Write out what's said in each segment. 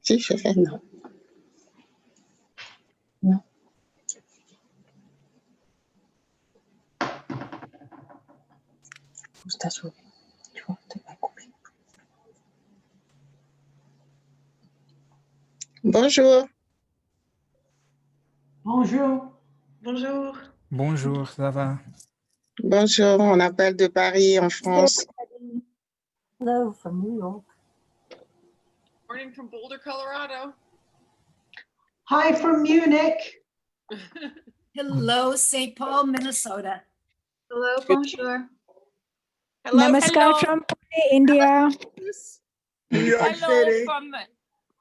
Si, je fais. Non. Non. Pousse ta souris. Tu vois, t'es pas coupé. Bonjour. Bonjour. Bonjour. Bonjour, ça va? Bonjour, on appelle de Paris, en France. Hello from New York. Morning from Boulder, Colorado. Hi from Munich. Hello, St. Paul, Minnesota. Hello, bonjour. Namaskar from Pune, India. New York City.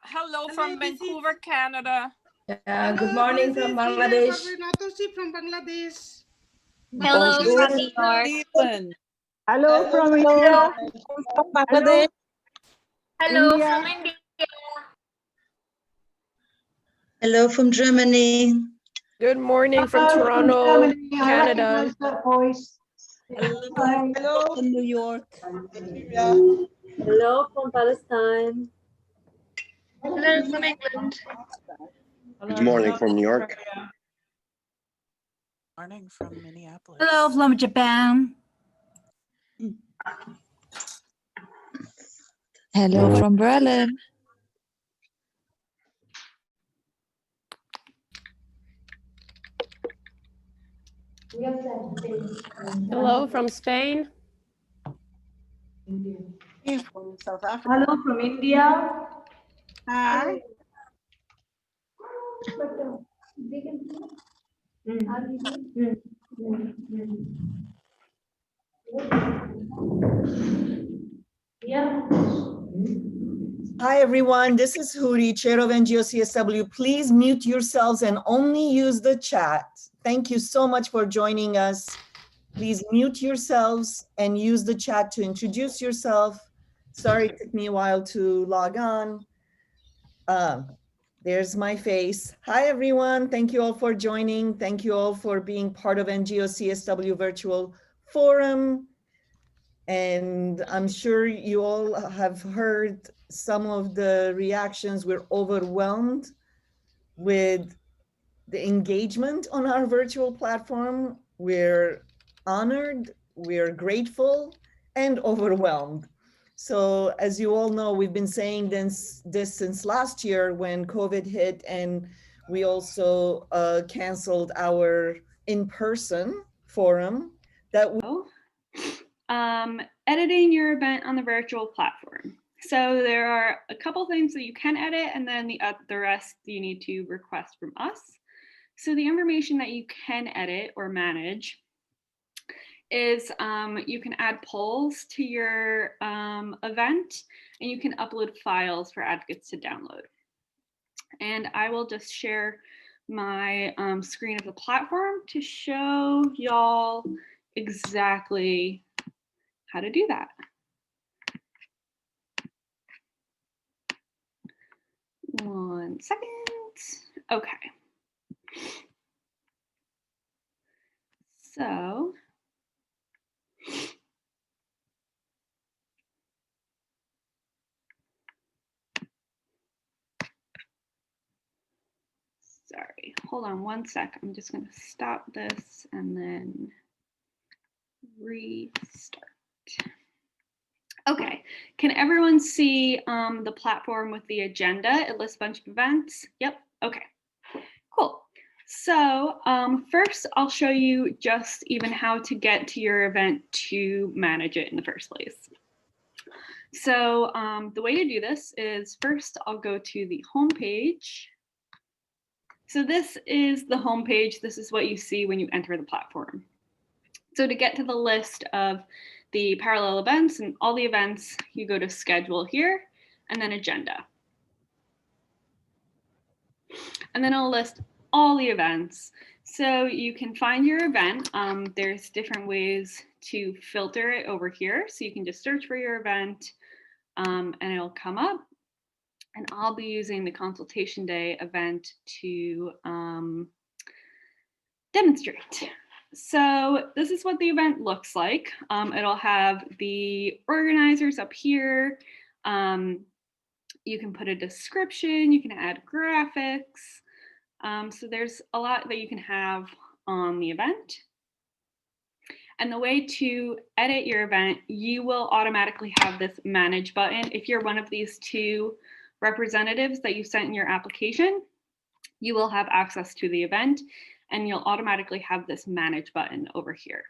Hello from Vancouver, Canada. Good morning from Bangladesh. From Bangladesh. Hello from New York. Hello from India. Bangladesh. Hello India. from India. Hello from Germany. Good morning from Hello Toronto, Germany. I Canada. recognize that voice. Hello from New York. Hello from Palestine. Hello from England. Good morning from New York. Morning from Minneapolis. Hello from Japan. Hello from Berlin. Hello from Spain. From South Africa. Hello from India. Hi. Hi, everyone. This is Huri, Chair of NGO CSW. Please mute yourselves and only use the chat. Thank you so much for joining us. Please mute yourselves and use the chat to introduce yourself. Sorry, it took me a while to log on. There's my face. Hi, everyone. Thank you all for joining. Thank you all for being part of NGO CSW Virtual Forum. And I'm sure you all have heard some of the reactions. We're overwhelmed with the engagement on our virtual platform. We're honored, we're grateful, and overwhelmed. So as you all know, we've been saying this since last year when COVID hit, and we also canceled our in-person forum that we editing your event on the virtual platform. So there are a couple things that you can edit, and then the rest you need to request from us. So the information that you can edit or manage is you can add polls to your event, and you can upload files for advocates to download. And I will just share my screen of the platform to show y'all exactly how to do that. One second. Okay. So sorry, hold on one sec. I'm just going to stop this and then restart. Okay, can everyone see the platform with the agenda? It lists a bunch of events. Yep, okay, cool. So first I'll show you just even how to get to your event to manage it in the first place. So the way to do this is first I'll go to the home page. So this is the home page. This is what you see when you enter the platform. So to get to the list of the parallel events and all the events, you go to schedule here and then agenda. And then I'll list all the events. So you can find your event. There's different ways to filter it over here. So you can just search for your event and it'll come up. And I'll be using the consultation day event to demonstrate. So this is what the event looks like. It'll have the organizers up here. you can put a description, you can add graphics. So there's a lot that you can have on the event. And the way to edit your event, you will automatically have this manage button. If you're one of these two representatives that you sent in your application, you will have access to the event and you'll automatically have this manage button over here.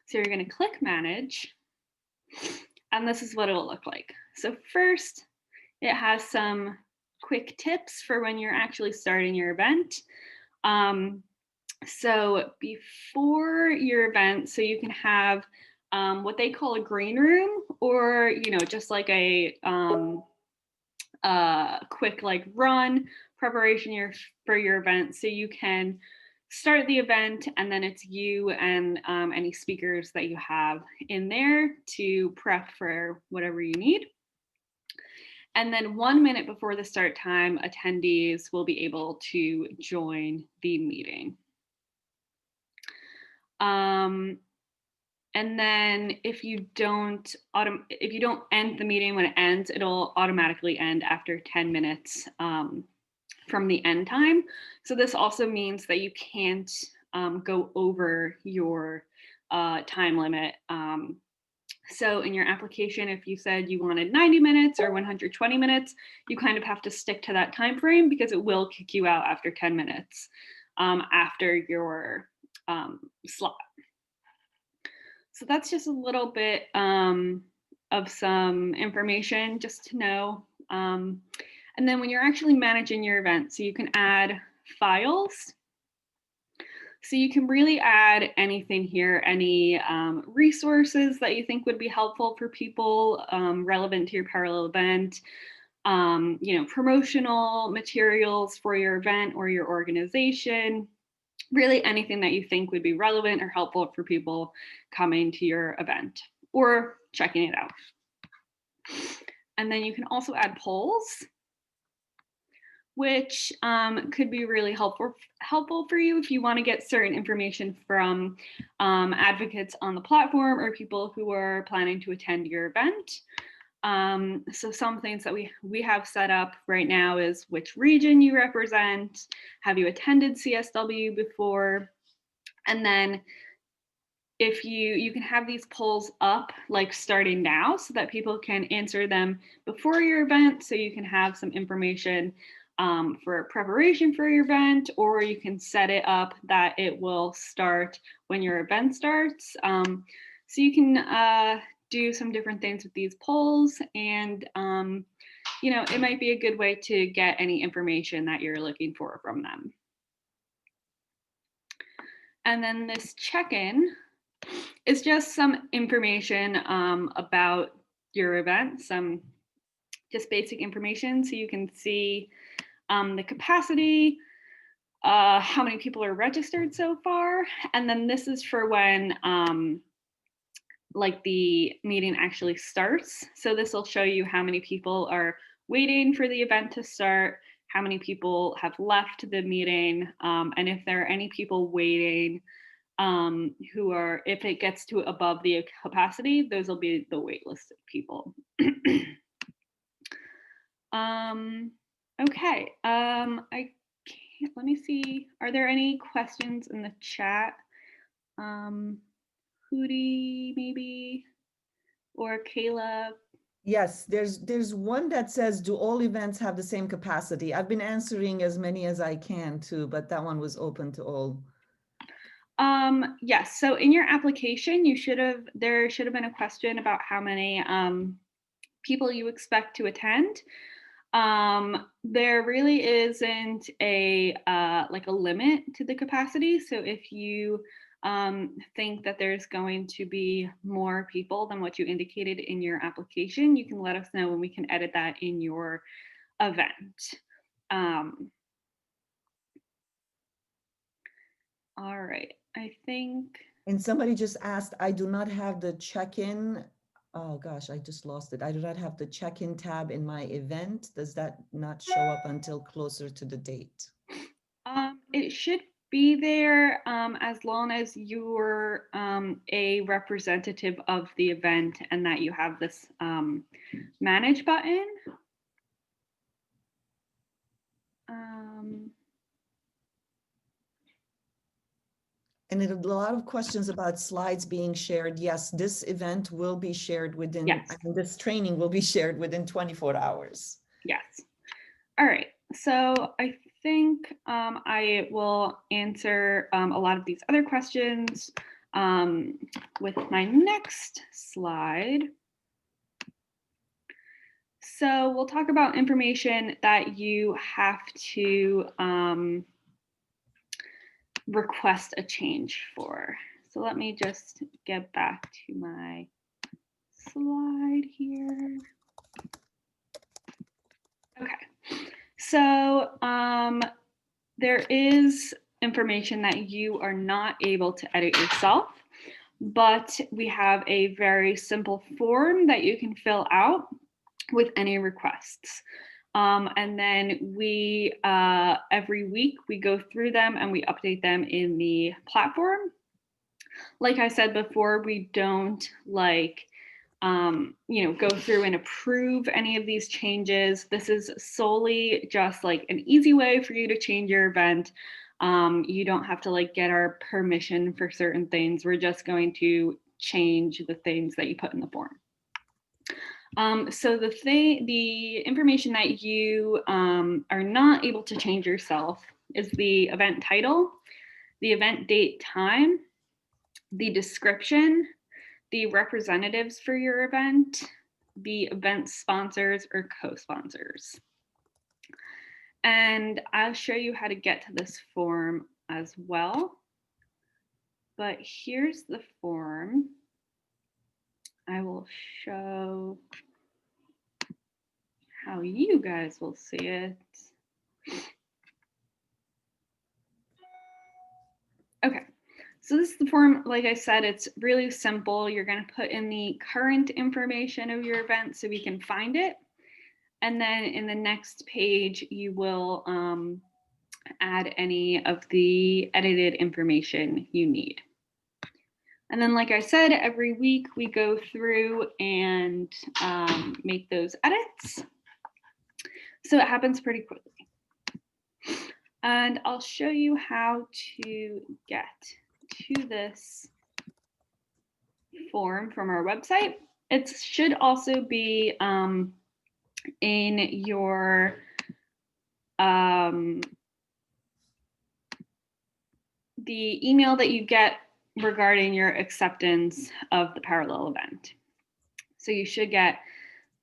So you're going to click manage and this is what it will look like. So first, it has some quick tips for when you're actually starting your event. So before your event, so you can have what they call a green room, or just like a quick like run preparation for your event. So you can start the event and then it's you and any speakers that you have in there to prep for whatever you need. And then 1 minute before the start time, attendees will be able to join the meeting. And then if you don't end the meeting when it ends, it'll automatically end after 10 minutes from the end time. So this also means that you can't go over your time limit. So in your application, if you said you wanted 90 minutes or 120 minutes, you kind of have to stick to that time frame because it will kick you out after 10 minutes after your slot. So that's just a little bit of some information just to know. And then when you're actually managing your event, so you can add files. So you can really add anything here, any resources that you think would be helpful for people relevant to your parallel event, promotional materials for your event or your organization, really anything that you think would be relevant or helpful for people coming to your event or checking it out. And then you can also add polls, which could be really helpful for you if you want to get certain information from advocates on the platform or people who are planning to attend your event. So some things that we have set up right now is which region you represent, have you attended CSW before, and then if you can have these polls up like starting now so that people can answer them before your event, so you can have some information for preparation for your event, or you can set it up that it will start when your event starts. So you can do some different things with these polls, and it might be a good way to get any information that you're looking for from them. And then this check-in is just some information about your event, some just basic information, so you can see the capacity, how many people are registered so far, and then this is for when like the meeting actually starts. So this will show you how many people are waiting for the event to start, how many people have left the meeting, and if there are any people waiting who are, if it gets to above the capacity, those will be the waitlisted people. Okay, I can't, let me see, are there any questions in the chat? Hootie maybe, or Kayla? Yes, there's one that says, do all events have the same capacity? I've been answering as many as I can too, but that one was open to all. Yes, so in your application, there should have been a question about how many people you expect to attend. There really isn't a like a limit to the capacity. So if you think that there's going to be more people than what you indicated in your application, you can let us know and we can edit that in your event. All right, I think. And somebody just asked, I do not have the check-in. Oh gosh, I just lost it. I do not have the check-in tab in my event. Does that not show up until closer to the date? It should be there as long as you're a representative of the event and that you have this manage button. And a lot of questions about slides being shared. Yes, this event will be shared within, yes. I mean, this training will be shared within 24 hours. Yes. All right. So I think I will answer a lot of these other questions with my next slide. So we'll talk about information that you have to request a change for. So let me just get back to my slide here. Okay, so there is information that you are not able to edit yourself, but we have a very simple form that you can fill out with any requests. And then we, every week, we go through them and we update them in the platform. Like I said before, we don't go through and approve any of these changes. This is solely just like an easy way for you to change your event. You don't have to get our permission for certain things. We're just going to change the things that you put in the form. So the information that you are not able to change yourself is the event title, the event date time, the description, the representatives for your event, the event sponsors or co-sponsors. And I'll show you how to get to this form as well. But here's the form. I will show how you guys will see it. Okay, so this is the form. Like I said, it's really simple. You're going to put in the current information of your event so we can find it. And then in the next page, you will add any of the edited information you need. And then, like I said, every week we go through and make those edits. So it happens pretty quickly. And I'll show you how to get to this form from our website. It should also be in your the email that you get regarding your acceptance of the parallel event. So you should get,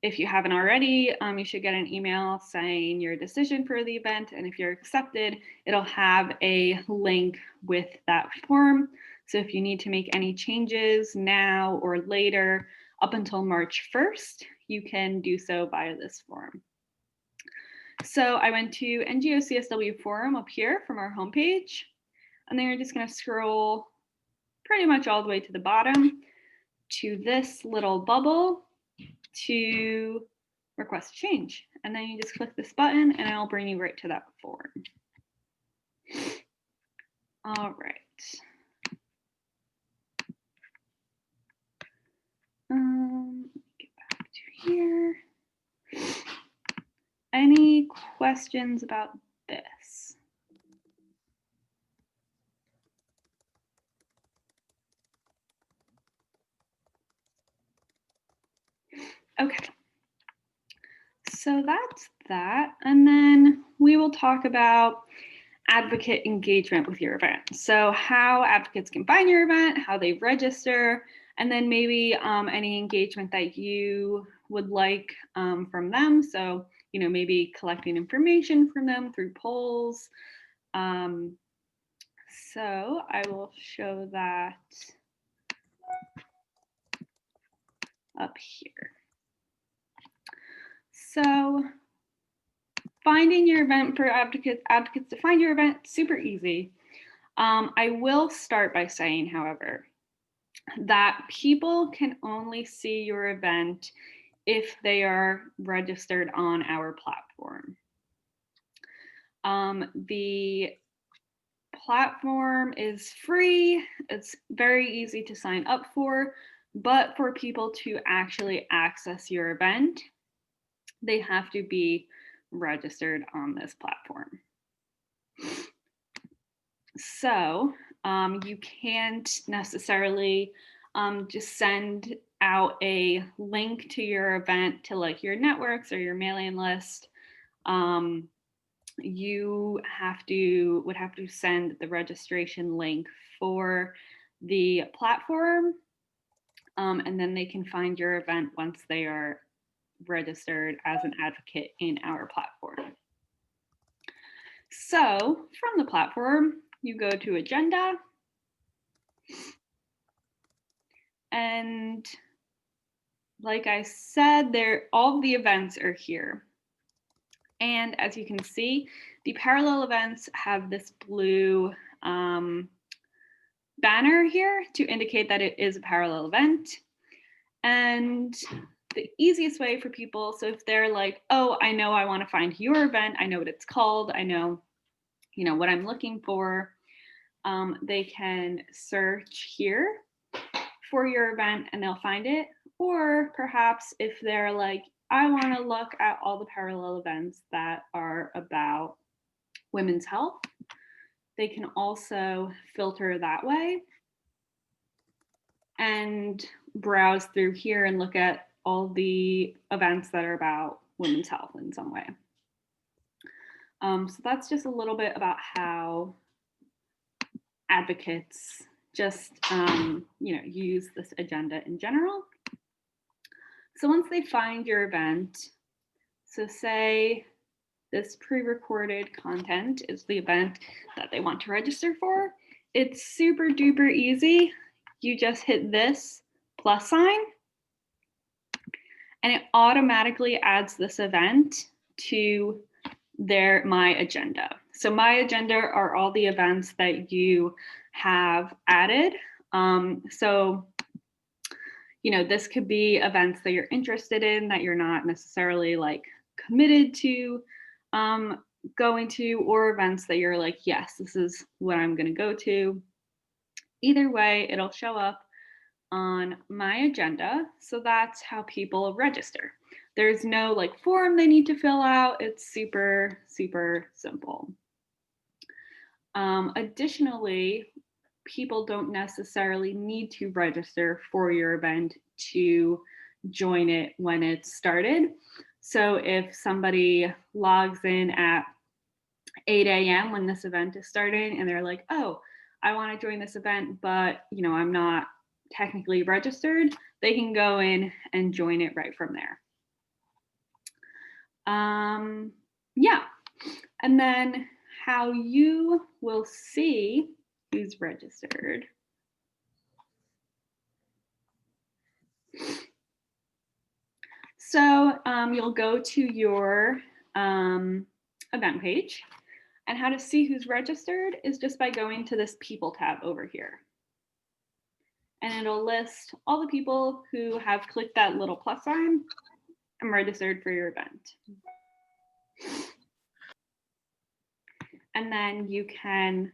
if you haven't already, you should get an email saying your decision for the event. And if you're accepted, it'll have a link with that form. So if you need to make any changes now or later up until March 1st, you can do so via this form. So I went to NGO CSW Forum up here from our homepage. And then you're just going to scroll pretty much all the way to the bottom to this little bubble to request a change. And then you just click this button and it'll bring you right to that form. All right. Get back to here. Any questions about this? Okay, so that's that. And then we will talk about advocate engagement with your event. So how advocates can find your event, how they register, and then maybe any engagement that you would like from them. So, maybe collecting information from them through polls. So I will show that up here. So finding your event for advocates to find your event, super easy. I will start by saying, however, that people can only see your event if they are registered on our platform. The platform is free. It's very easy to sign up for, but for people to actually access your event, they have to be registered on this platform. So you can't necessarily just send out a link to your event to like your networks or your mailing list. You would have to send the registration link for the platform, and then they can find your event once they are registered as an advocate in our platform. So from the platform, you go to Agenda, and like I said, all the events are here. And as you can see, the parallel events have this blue banner here to indicate that it is a parallel event. And the easiest way for people, so if they're like, oh, I know I want to find your event, I know what it's called, I know, what I'm looking for, they can search here for your event and they'll find it. Or perhaps if they're like, I want to look at all the parallel events that are about women's health, they can also filter that way and browse through here and look at all the events that are about women's health in some way. So that's just a little bit about how advocates just use this agenda in general. So once they find your event, so say this pre-recorded content is the event that they want to register for, it's super duper easy. You just hit this plus sign and it automatically adds this event to my agenda. So my agenda are all the events that you have added. So this could be events that you're interested in that you're not necessarily like committed to going to, or events that you're like, yes, this is what I'm going to go to. Either way, it'll show up on my agenda. So that's how people register. There's no like form they need to fill out. It's super, super simple. Additionally, people don't necessarily need to register for your event to join it when it's started. So if somebody logs in at 8 a.m. when this event is starting and they're like, oh, I want to join this event, but I'm not technically registered, they can go in and join it right from there. Yeah, and then how you will see who's registered. So you'll go to your event page, and how to see who's registered is just by going to this People tab over here. And it'll list all the people who have clicked that little plus sign and registered for your event. And then you can,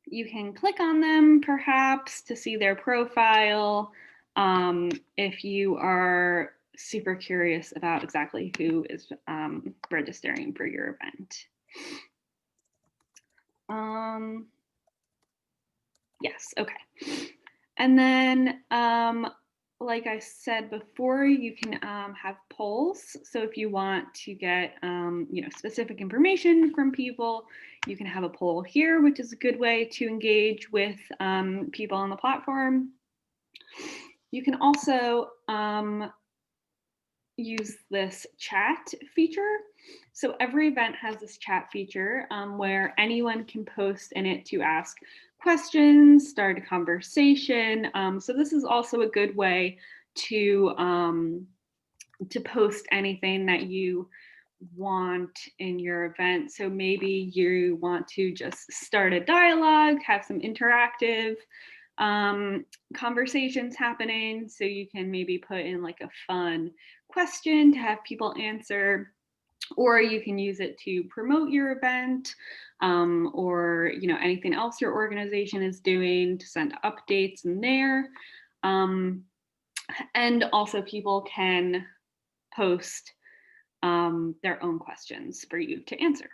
you can click on them perhaps to see their profile if you are super curious about exactly who is registering for your event. Yes, okay. And then, like I said before, you can have polls. So if you want to get specific information from people, you can have a poll here, which is a good way to engage with people on the platform. You can also use this chat feature. So every event has this chat feature where anyone can post in it to ask questions, start a conversation. So this is also a good way to post anything that you want in your event. So maybe you want to just start a dialogue, have some interactive conversations happening. So you can maybe put in like a fun question to have people answer, or you can use it to promote your event, or anything else your organization is doing, to send updates in there. And also people can post their own questions for you to answer.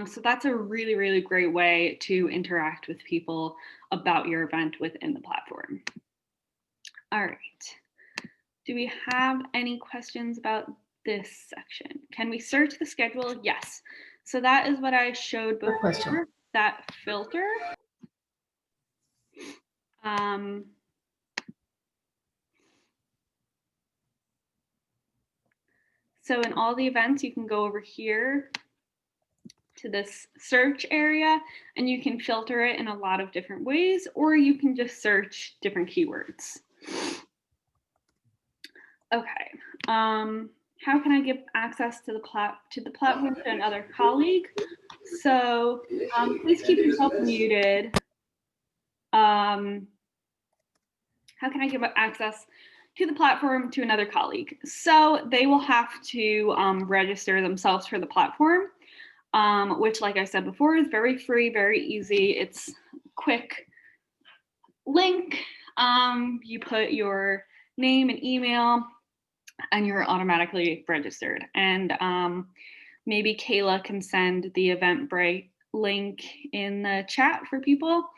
So that's a really, really great way to interact with people about your event within the platform. All right. Do we have any questions about this section? Can we search the schedule? Yes. So that is what I showed before, question. that filter. So in all the events, you can go over here to this search area and you can filter it in a lot of different ways, or you can just search different keywords. Okay, how can I give access to the platform to another colleague? So please keep yourself muted. How can I give access to the platform to another colleague? So they will have to register themselves for the platform, which, like I said before, is very free, very easy. It's quick link. You put your name and email and you're automatically registered. And maybe Kayla can send the Eventbrite link in the chat for people.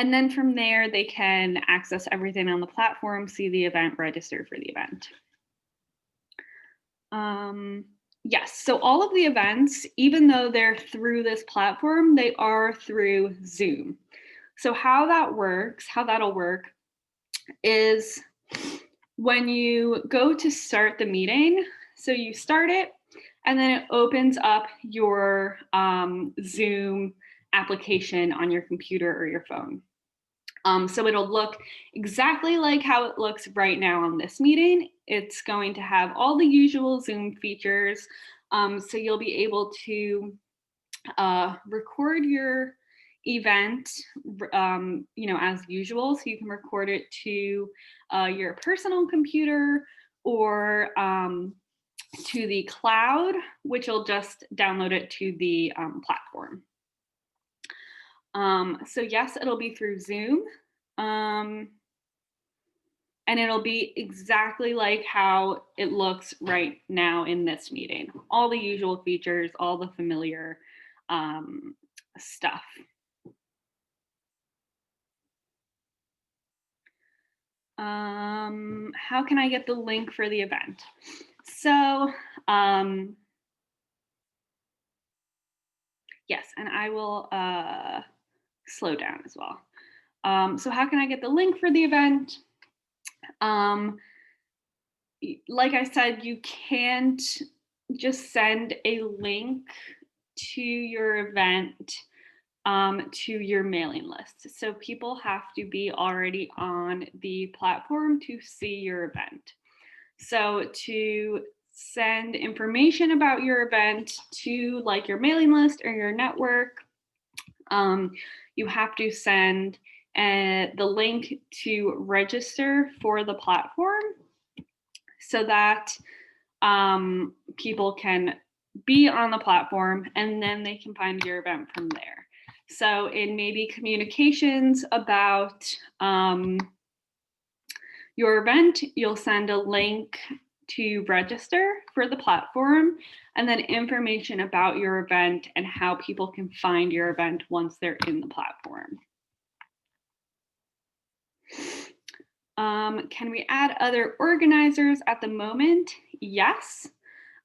And then from there, they can access everything on the platform, see the event, register for the event. Yes, so all of the events, even though they're through this platform, they are through Zoom. So how that'll work is when you go to start the meeting, so you start it, and then it opens up your Zoom application on your computer or your phone. So it'll look exactly like how it looks right now on this meeting. It's going to have all the usual Zoom features. So you'll be able to record your event, as usual. So you can record it to your personal computer or to the cloud, which will just download it to the platform. So yes, it'll be through Zoom, and it'll be exactly like how it looks right now in this meeting. All the usual features, all the familiar stuff. How can I get the link for the event? So, yes, and I will slow down as well. So how can I get the link for the event? Like I said, you can't just send a link to your event to your mailing list. So people have to be already on the platform to see your event. So to send information about your event to like your mailing list or your network, you have to send the link to register for the platform so that people can be on the platform and then they can find your event from there. So in maybe communications about your event, you'll send a link to register for the platform, and then information about your event and how people can find your event once they're in the platform. Can we add other organizers at the moment? Yes.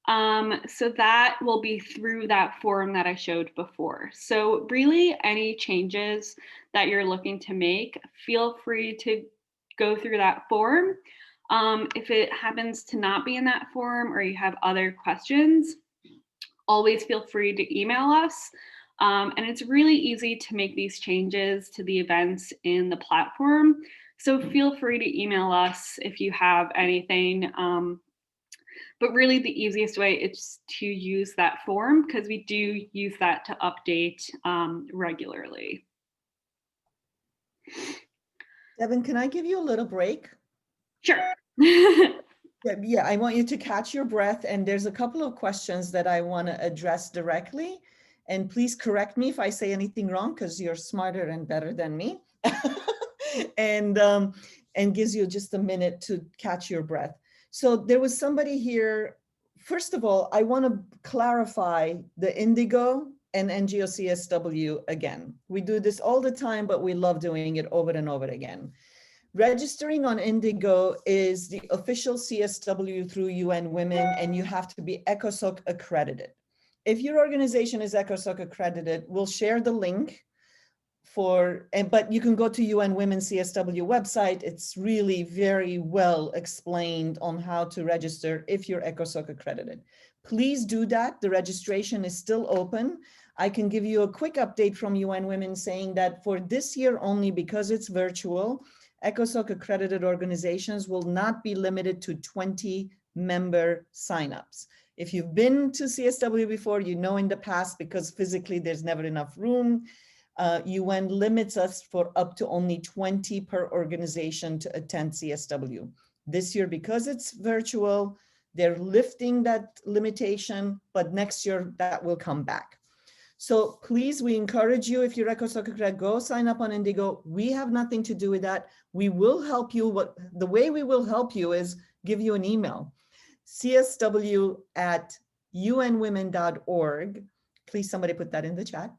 So that will be through that form that I showed before. So really any changes that you're looking to make, feel free to go through that form. If it happens to not be in that form or you have other questions, always feel free to email us. And it's really easy to make these changes to the events in the platform. So feel free to email us if you have anything. But really the easiest way is to use that form because we do use that to update regularly. Devin, can I give you a little break? Sure. Yeah, I want you to catch your breath, and there's a couple of questions that I want to address directly. And please correct me if I say anything wrong, because you're smarter and better than me. And gives you just a minute to catch your breath. So there was somebody here. First of all, I want to clarify the Indigo and NGO CSW again. We do this all the time, but we love doing it over and over again. Registering on Indigo is the official CSW through UN Women, and you have to be ECOSOC accredited. If your organization is ECOSOC accredited, we'll share the link but you can go to UN Women CSW website. It's really very well explained on how to register if you're ECOSOC accredited. Please do that. The registration is still open. I can give you a quick update from UN Women saying that for this year only, because it's virtual, ECOSOC accredited organizations will not be limited to 20 member signups. If you've been to CSW before, you know in the past, because physically there's never enough room, UN limits us for up to only 20 per organization to attend CSW. This year, because it's virtual, they're lifting that limitation, but next year that will come back. So please, we encourage you, if you're ECOSOC accredited, go sign up on Indigo. We have nothing to do with that. We will help you. The way we will help you is give you an email, csw@unwomen.org. Please, somebody put that in the chat,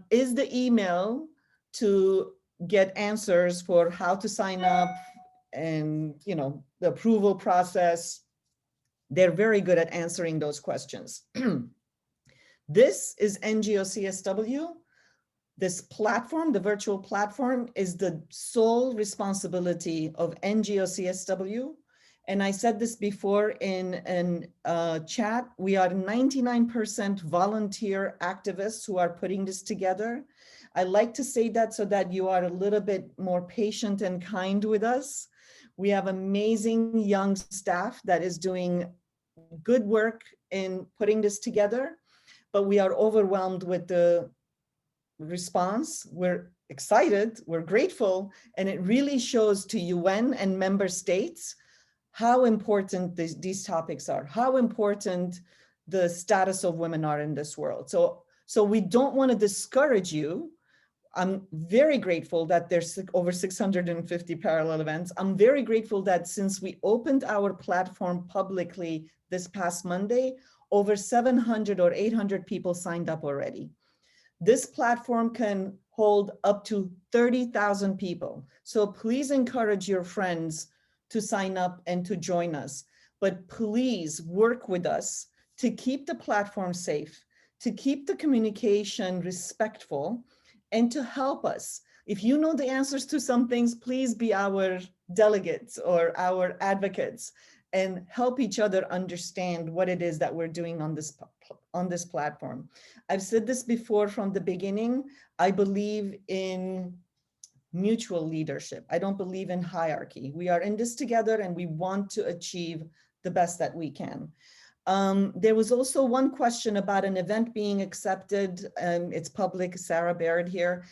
is the email to get answers for how to sign up and, you know, the approval process. They're very good at answering those questions. This is NGO CSW. This platform, the virtual platform, is the sole responsibility of NGO CSW. And I said this before in chat, we are 99% volunteer activists who are putting this together. I like to say that so that you are a little bit more patient and kind with us. We have amazing young staff that is doing good work in putting this together, but we are overwhelmed with the response. We're excited, we're grateful, and it really shows to UN and member states how important these topics are, how important the status of women are in this world. So we don't want to discourage you. I'm very grateful that there's over 650 parallel events. I'm very grateful that since we opened our platform publicly this past Monday, over 700 or 800 people signed up already. This platform can hold up to 30,000 people. So please encourage your friends to sign up and to join us. But please work with us to keep the platform safe, to keep the communication respectful, and to help us. If you know the answers to some things, please be our delegates or our advocates and help each other understand what it is that we're doing on this platform. I've said this before from the beginning. I believe in mutual leadership. I don't believe in hierarchy. We are in this together and we want to achieve the best that we can. There was also one question about an event being accepted. It's public, Sarah Barrett here.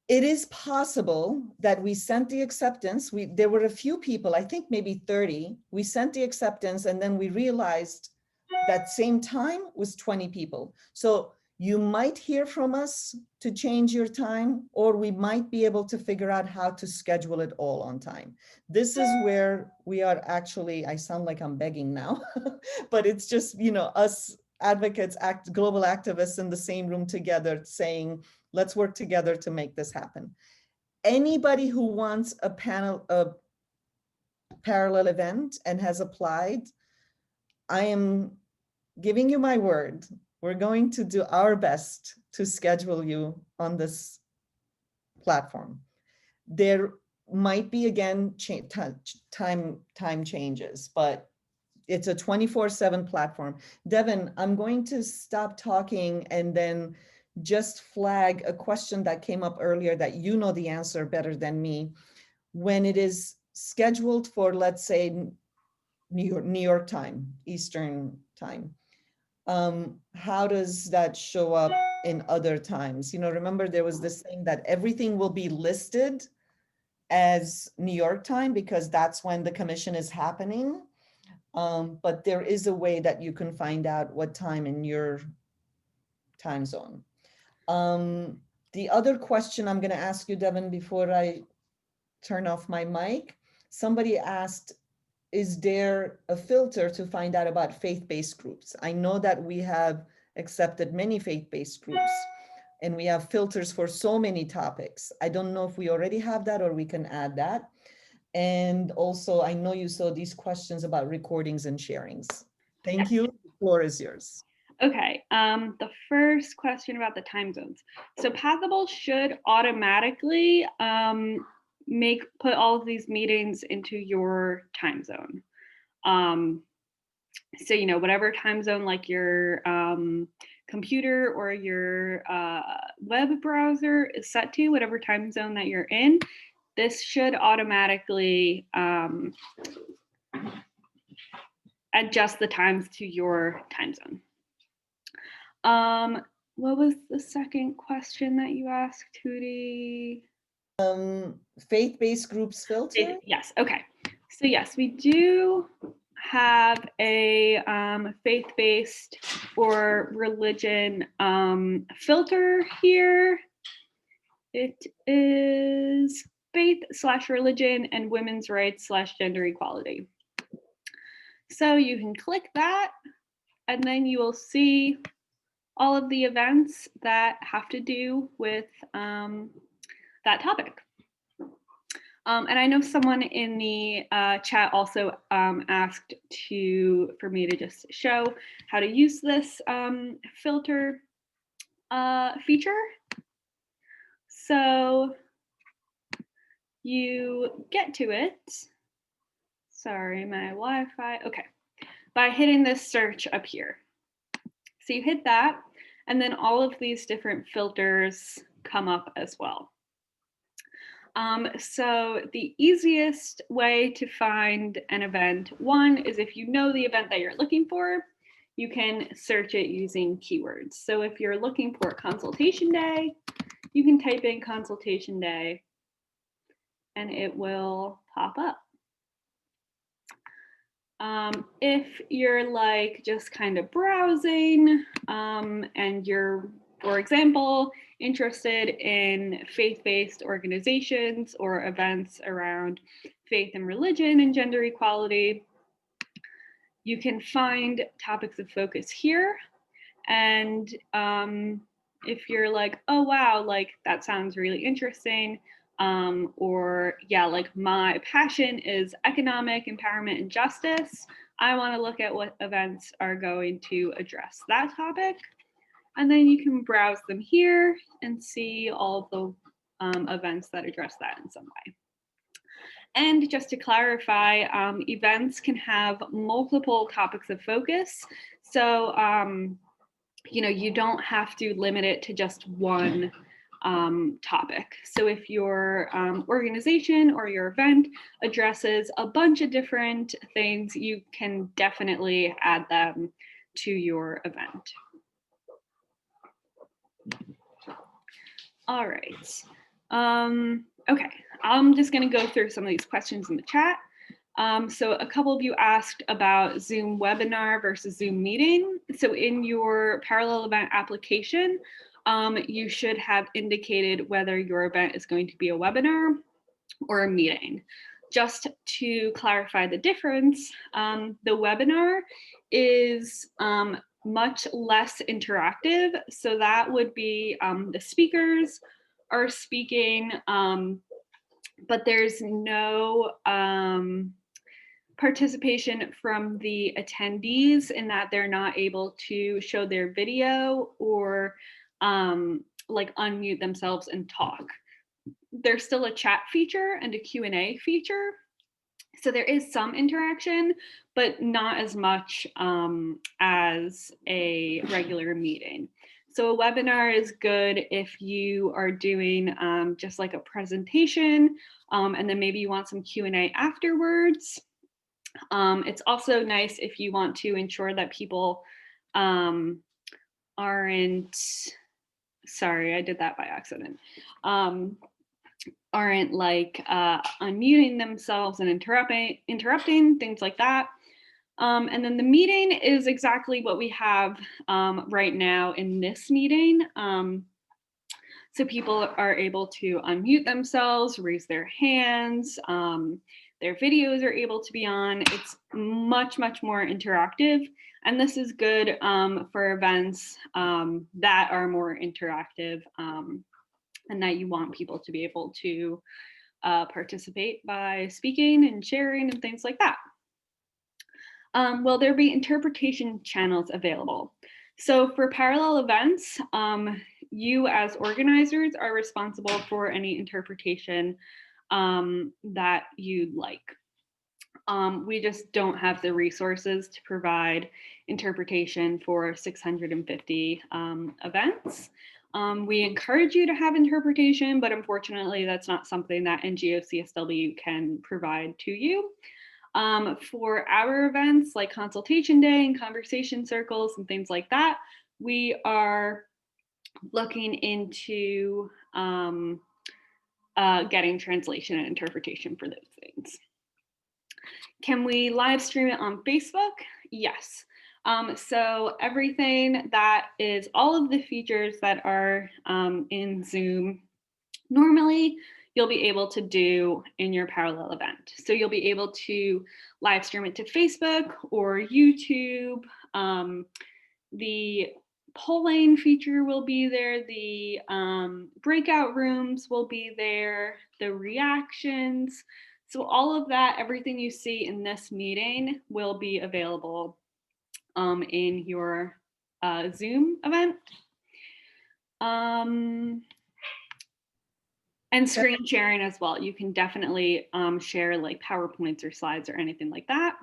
It is possible that we sent the acceptance. There were a few people, I think maybe 30. We sent the acceptance and then we realized that same time was 20 people. So you might hear from us to change your time, or we might be able to figure out how to schedule it all on time. This is where we are actually, I sound like I'm begging now, but it's just, you know, us advocates, global activists in the same room together saying, let's work together to make this happen. Anybody who wants a parallel event and has applied, I am giving you my word. We're going to do our best to schedule you on this platform. There might be, again, time changes, but it's a 24/7 platform. Devin, I'm going to stop talking and then just flag a question that came up earlier that you know the answer better than me. When it is scheduled for, let's say, New York time, Eastern time, how does that show up in other times? You know, remember there was this thing that everything will be listed as New York time because that's when the commission is happening. But there is a way that you can find out what time in your time zone. The other question I'm going to ask you, Devin, before I turn off my mic, somebody asked, is there a filter to find out about faith-based groups? I know that we have accepted many faith-based groups and we have filters for so many topics. I don't know if we already have that or we can add that. And also, I know you saw these questions about recordings and sharings. Thank you. The floor is yours. Okay, the first question about the time zones. So Pathable should automatically put all of these meetings into your time zone. So, you know, whatever time zone like your computer or your web browser is set to, whatever time zone that you're in, this should automatically adjust the times to your time zone. What was the second question that you asked, Tootie? Faith-based groups filter? Yes, okay. So yes, we do have a faith-based or religion filter here. It is faith/religion and women's rights/gender equality. So you can click that and then you will see all of the events that have to do with that topic. And I know someone in the chat also asked for me to just show how to use this filter feature. So you get to it. Sorry, my Wi-Fi. Okay, by hitting this search up here. So you hit that, and then all of these different filters come up as well. So the easiest way to find an event, one is if you know the event that you're looking for, you can search it using keywords. So if you're looking for consultation day, you can type in consultation day and it will pop up. If you're like just kind of browsing and you're, for example, interested in faith-based organizations or events around faith and religion and gender equality, you can find topics of focus here. And if you're like, oh wow, like that sounds really interesting, or yeah, like my passion is economic empowerment and justice, I want to look at what events are going to address that topic. And then you can browse them here and see all of the events that address that in some way. And just to clarify, events can have multiple topics of focus. So, you know, you don't have to limit it to just one topic. So if your organization or your event addresses a bunch of different things, you can definitely add them to your event. All right. Okay, I'm just going to go through some of these questions in the chat. So a couple of you asked about Zoom webinar versus Zoom meeting. So in your parallel event application, you should have indicated whether your event is going to be a webinar or a meeting. Just to clarify the difference, the webinar is much less interactive. So that would be the speakers are speaking, but there's no participation from the attendees in that they're not able to show their video or like unmute themselves and talk. There's still a chat feature and a Q&A feature. So there is some interaction, but not as much as a regular meeting. So a webinar is good if you are doing just like a presentation and then maybe you want some Q&A afterwards. It's also nice if you want to ensure that people aren't, sorry, I did that by accident. aren't like unmuting themselves and interrupting, things like that. And then the meeting is exactly what we have right now in this meeting. So people are able to unmute themselves, raise their hands, their videos are able to be on. It's much, much more interactive. And this is good for events that are more interactive and that you want people to be able to participate by speaking and sharing and things like that. Will there be interpretation channels available? So for parallel events, you as organizers are responsible for any interpretation that you'd like. We just don't have the resources to provide interpretation for 650 events. We encourage you to have interpretation, but unfortunately that's not something that NGO CSW can provide to you. For our events like consultation day and conversation circles and things like that, we are looking into getting translation and interpretation for those things. Can we live stream it on Facebook? Yes. So everything that is, all of the features that are in Zoom normally, you'll be able to do in your parallel event. So you'll be able to live stream it to Facebook or YouTube. The polling feature will be there. The breakout rooms will be there. The reactions. So all of that, everything you see in this meeting will be available in your Zoom event. And screen sharing as well. You can definitely share like PowerPoints or slides or anything like that.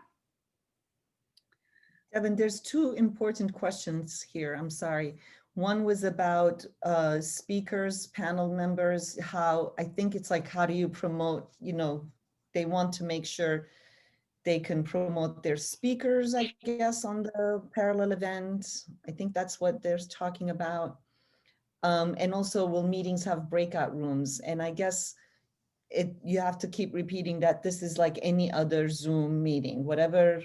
Devin, there's two important questions here. I'm sorry. One was about speakers, panel members, how, I think it's like, how do you promote, you know, they want to make sure they can promote their speakers, I guess, on the parallel event. I think that's what they're talking about. And also, will meetings have breakout rooms? And I guess you have to keep repeating that this is like any other Zoom meeting, whatever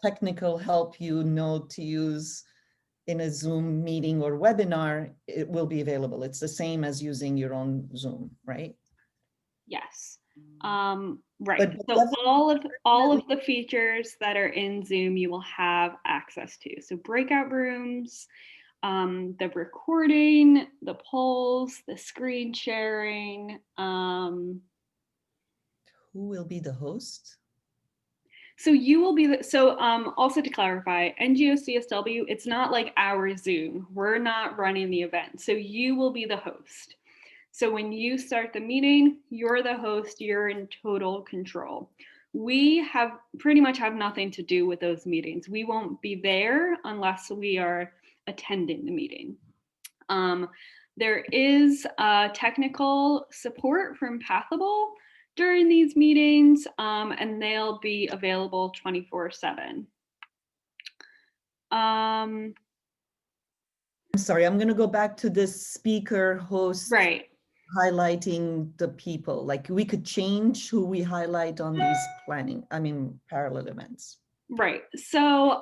technical help you know to use in a Zoom meeting or webinar, it will be available. It's the same as using your own Zoom, right? Yes. Right. But so all of the features that are in Zoom, you will have access to. So breakout rooms, the recording, the polls, the screen sharing. Who will be the host? So you will be also to clarify, NGO CSW, it's not like our Zoom. We're not running the event. So you will be the host. So when you start the meeting, you're the host, you're in total control. We pretty much have nothing to do with those meetings. We won't be there unless we are attending the meeting. There is technical support from Pathable during these meetings, and they'll be available 24/7. I'm sorry, I'm going to go back to this speaker host. Right. Highlighting the people, like we could change who we highlight on these parallel events. Right. So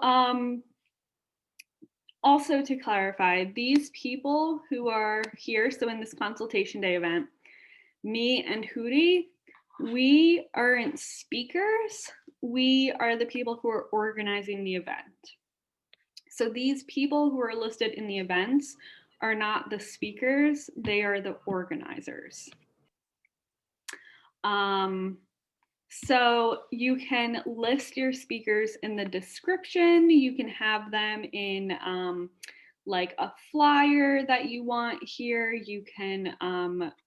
also to clarify, these people who are here, so in this consultation day event, me and Hootie, we aren't speakers. We are the people who are organizing the event. So these people who are listed in the events are not the speakers, they are the organizers. So you can list your speakers in the description. You can have them in like a flyer that you want here. You can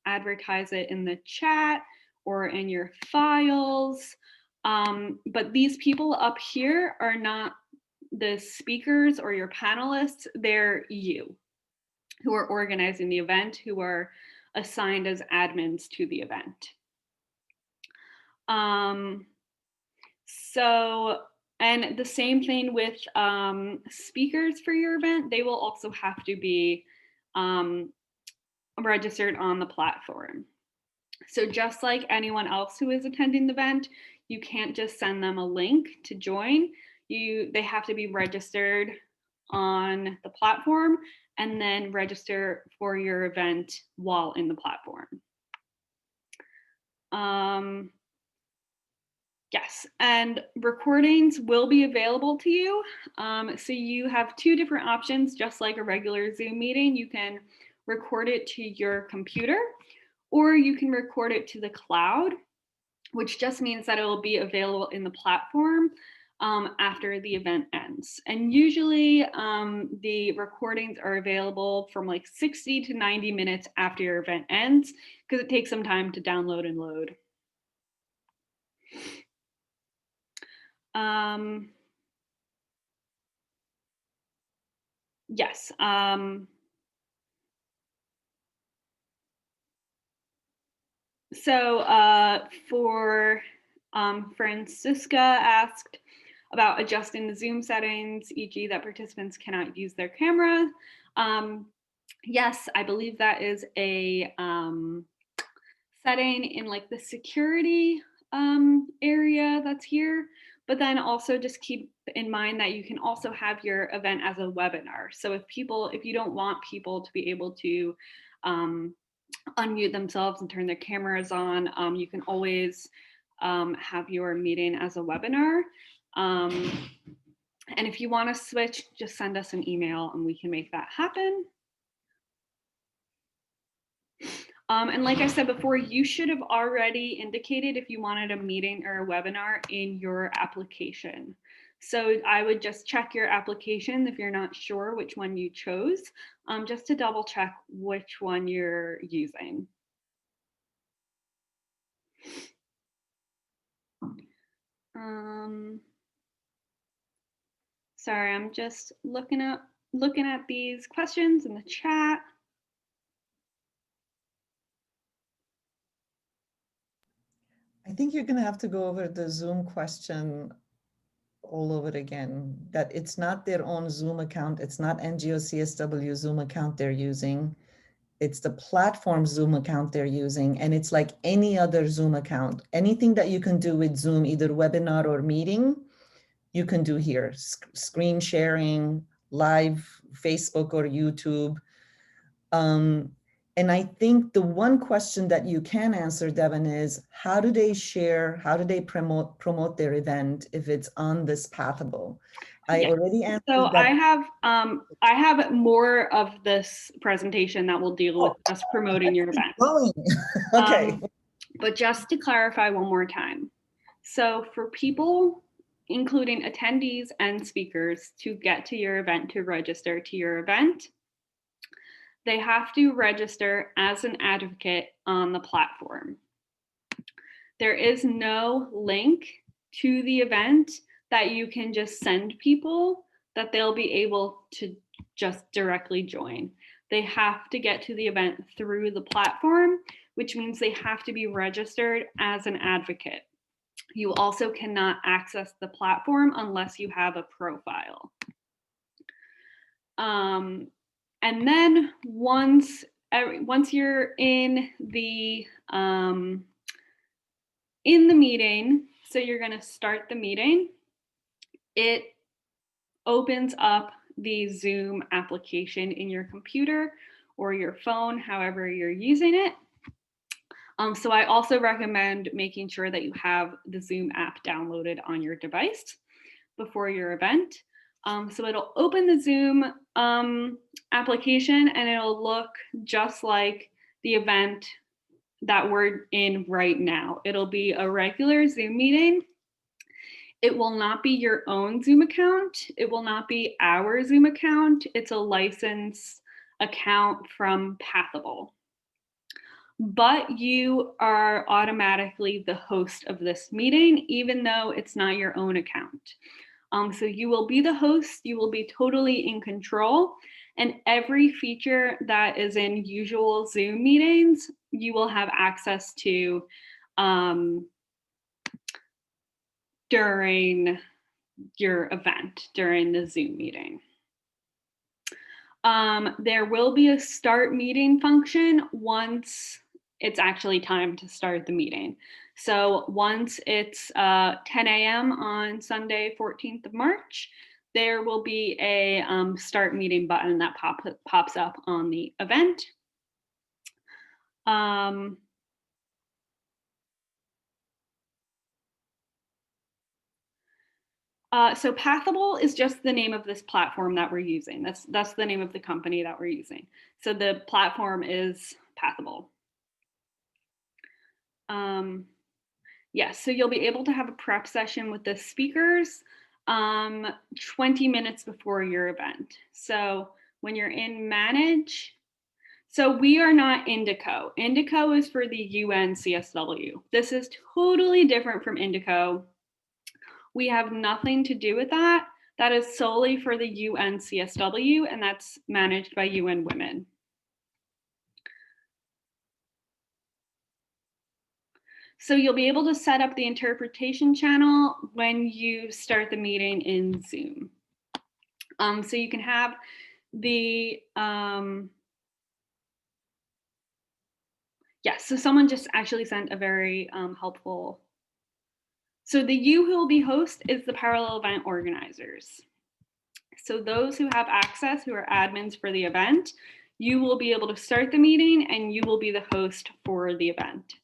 advertise it in the chat or in your files. But these people up here are not the speakers or your panelists, they're you who are organizing the event, who are assigned as admins to the event. And the same thing with speakers for your event, they will also have to be registered on the platform. So just like anyone else who is attending the event, you can't just send them a link to join. They have to be registered on the platform and then register for your event while in the platform. Yes, and recordings will be available to you. So you have two different options, just like a regular Zoom meeting. You can record it to your computer, or you can record it to the cloud, which just means that it will be available in the platform after the event ends. And usually the recordings are available from like 60 to 90 minutes after your event ends, because it takes some time to download and load. Yes. So for Francisca asked about adjusting the Zoom settings, e.g. that participants cannot use their camera. Yes, I believe that is a setting in like the security area that's here. But then also just keep in mind that you can also have your event as a webinar. So if you don't want people to be able to unmute themselves and turn their cameras on, you can always have your meeting as a webinar. And if you want to switch, just send us an email and we can make that happen. And like I said before, you should have already indicated if you wanted a meeting or a webinar in your application. So I would just check your application if you're not sure which one you chose, just to double check which one you're using. Sorry, I'm just looking at these questions in the chat. I think you're going to have to go over the Zoom question all over again, that it's not their own Zoom account. It's not NGO CSW Zoom account they're using. It's the platform Zoom account they're using. And it's like any other Zoom account. Anything that you can do with Zoom, either webinar or meeting, you can do here. Screen sharing, live Facebook or YouTube. And I think the one question that you can answer, Devin, is how do they share, how do they promote their event if it's on this Pathable? I already answered so that. I have more of this presentation that will deal with us promoting your event. Okay. But just to clarify one more time. So for people, including attendees and speakers, to get to your event, to register to your event, they have to register as an advocate on the platform. There is no link to the event that you can just send people that they'll be able to just directly join. They have to get to the event through the platform, which means they have to be registered as an advocate. You also cannot access the platform unless you have a profile. And then once you're in the meeting, so you're going to start the meeting, it opens up the Zoom application in your computer or your phone, however you're using it. So I also recommend making sure that you have the Zoom app downloaded on your device before your event. So it'll open the Zoom application and it'll look just like the event that we're in right now. It'll be a regular Zoom meeting. It will not be your own Zoom account. It will not be our Zoom account. It's a licensed account from Pathable. But you are automatically the host of this meeting, even though it's not your own account. So you will be the host, you will be totally in control, and every feature that is in usual Zoom meetings, you will have access to during your event, during the Zoom meeting. There will be a start meeting function once it's actually time to start the meeting. So once it's 10 a.m. on Sunday, 14th of March, there will be a start meeting button that pops up on the event. So Pathable is just the name of this platform that we're using. That's the name of the company that we're using. So the platform is Pathable. Yes, so you'll be able to have a prep session with the speakers 20 minutes before your event. So when you're in Manage, so we are not Indico. Indico is for the UN CSW. This is totally different from Indico. We have nothing to do with that. That is solely for the UN CSW, and that's managed by UN Women. So you'll be able to set up the interpretation channel when you start the meeting in Zoom. So you can have the, yes, so someone just actually sent a very helpful. So the you who will be host is the parallel event organizers. So those who have access, who are admins for the event, you will be able to start the meeting and you will be the host for the event.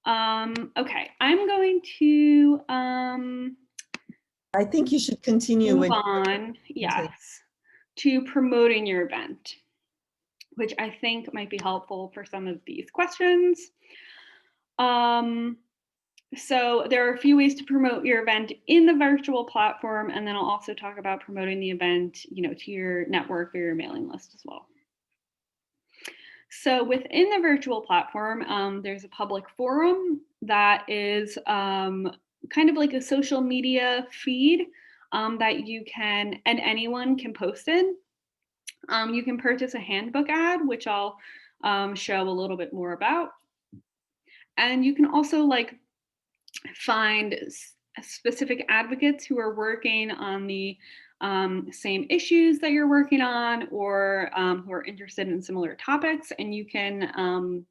Okay, I'm going to I think you should continue move on, yes, to promoting your event, which I think might be helpful for some of these questions. So there are a few ways to promote your event in the virtual platform, and then I'll also talk about promoting the event, to your network or your mailing list as well. So within the virtual platform, there's a public forum that is kind of like a social media feed that you can, and anyone can post in. You can purchase a handbook ad, which I'll show a little bit more about. And you can also find specific advocates who are working on the same issues that you're working on, or who are interested in similar topics, and you can